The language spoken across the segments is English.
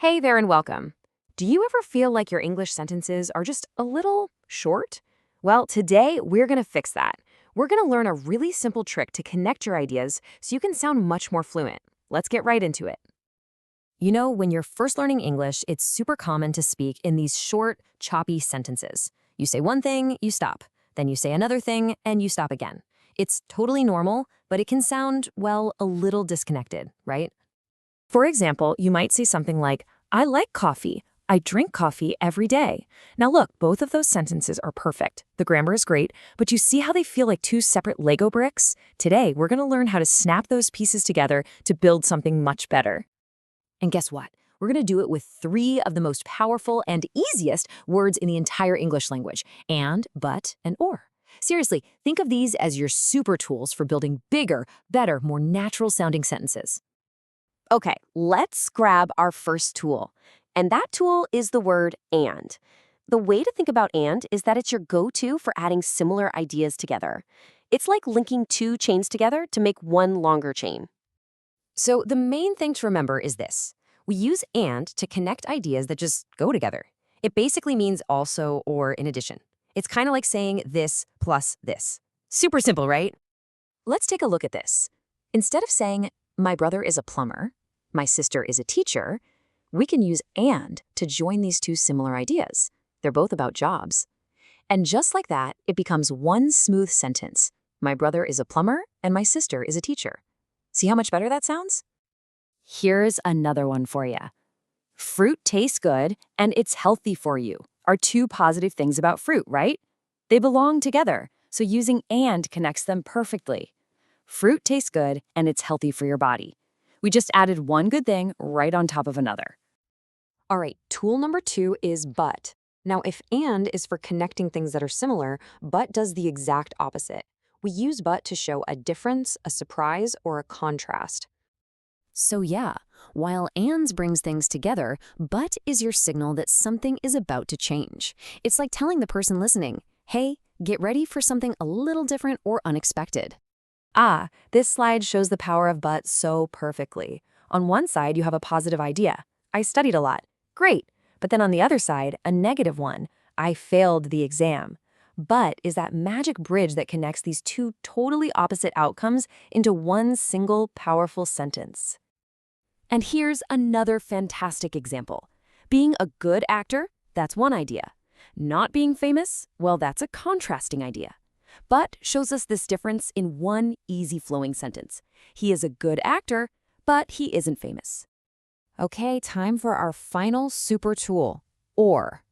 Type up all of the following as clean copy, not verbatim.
Hey there and welcome. Do you ever feel like your English sentences are just a little short? Well, today we're going to fix that. We're going to learn a really simple trick to connect your ideas so you can sound much more fluent. Let's get right into it. You know, when you're first learning English, it's super common to speak in these short, choppy sentences. You say one thing, you stop. Then you say another thing, and you stop again. It's totally normal, but it can sound, well, a little disconnected, right? For example, you might say something like, I like coffee. I drink coffee every day. Now look, both of those sentences are perfect. The grammar is great, but you see how they feel like two separate Lego bricks? Today, we're going to learn how to snap those pieces together to build something much better. And guess what? We're going to do it with three of the most powerful and easiest words in the entire English language: and, but, and or. Seriously, think of these as your super tools for building bigger, better, more natural-sounding sentences. Okay, let's grab our first tool. And that tool is the word and. The way to think about and is that it's your go-to for adding similar ideas together. It's like linking two chains together to make one longer chain. So the main thing to remember is this. We use and to connect ideas that just go together. It basically means also or in addition. It's kind of like saying this plus this. Super simple, right? Let's take a look at this. Instead of saying, my brother is a plumber, my sister is a teacher, we can use and to join these two similar ideas. They're both about jobs. And just like that, it becomes one smooth sentence. My brother is a plumber and my sister is a teacher. See how much better that sounds? Here's another one for you. Fruit tastes good and it's healthy for you are two positive things about fruit, right? They belong together, so using and connects them perfectly. Fruit tastes good and it's healthy for your body. We just added one good thing right on top of another. All right, tool number 2 is but. Now, if and is for connecting things that are similar, but does the exact opposite. We use but to show a difference, a surprise, or a contrast. So yeah, while ands brings things together, but is your signal that something is about to change. It's like telling the person listening, hey, get ready for something a little different or unexpected. Ah, this slide shows the power of but so perfectly. On one side, you have a positive idea. I studied a lot. Great. But then on the other side, a negative one. I failed the exam. But is that magic bridge that connects these two totally opposite outcomes into one single powerful sentence. And here's another fantastic example. Being a good actor, that's one idea. Not being famous, well, that's a contrasting idea. But shows us this difference in one easy flowing sentence. He is a good actor, but he isn't famous. Okay, time for our final super tool, or.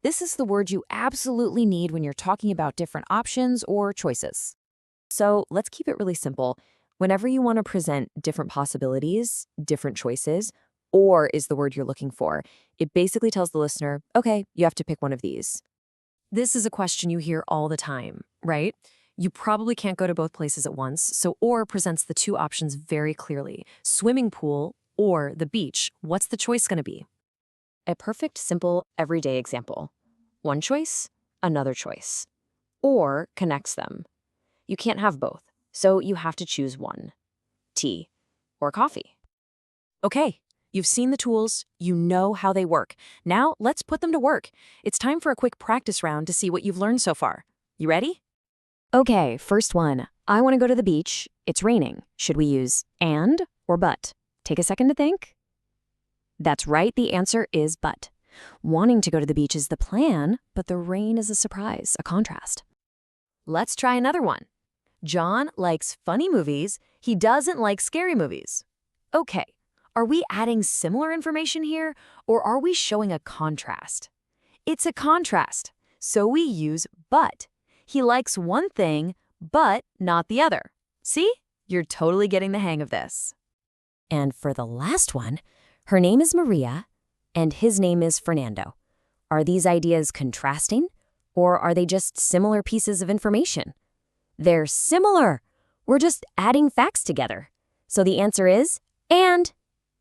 This is the word you absolutely need when you're talking about different options or choices. So let's keep it really simple. Whenever you want to present different possibilities, different choices, or is the word you're looking for, it basically tells the listener, okay, you have to pick one of these. This is a question you hear all the time, right? You probably can't go to both places at once, so or presents the two options very clearly. Swimming pool or the beach, what's the choice going to be? A perfect, simple, everyday example. One choice, another choice. Or connects them. You can't have both, so you have to choose one. Tea or coffee. Okay, you've seen the tools, you know how they work. Now let's put them to work. It's time for a quick practice round to see what you've learned so far. You ready? Okay, first one. I want to go to the beach. It's raining. Should we use and or but? Take a second to think. That's right, the answer is but. Wanting to go to the beach is the plan, but the rain is a surprise, a contrast. Let's try another one. John likes funny movies. He doesn't like scary movies. Okay, are we adding similar information here, or are we showing a contrast? It's a contrast, so we use but. He likes one thing, but not the other. See? You're totally getting the hang of this. And for the last one, her name is Maria, and his name is Fernando. Are these ideas contrasting, or are they just similar pieces of information? They're similar. We're just adding facts together. So the answer is and.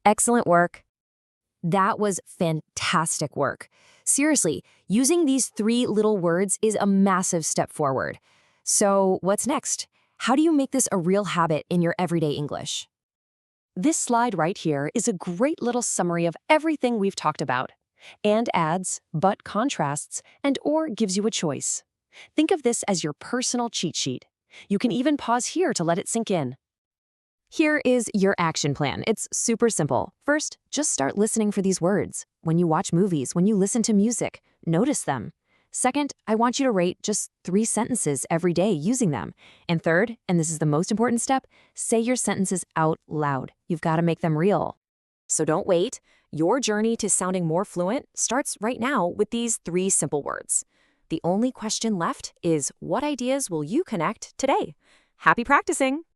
Excellent work. That was fantastic work. Seriously, using these three little words is a massive step forward. So what's next? How do you make this a real habit in your everyday English? This slide right here is a great little summary of everything we've talked about. And adds, but contrasts, and or gives you a choice. Think of this as your personal cheat sheet. You can even pause here to let it sink in. Here is your action plan. It's super simple. First, just start listening for these words. When you watch movies, when you listen to music, notice them. Second, I want you to rate just 3 sentences every day using them. And third, and this is the most important step, say your sentences out loud. You've got to make them real. So don't wait. Your journey to sounding more fluent starts right now with these 3 simple words. The only question left is, what ideas will you connect today? Happy practicing!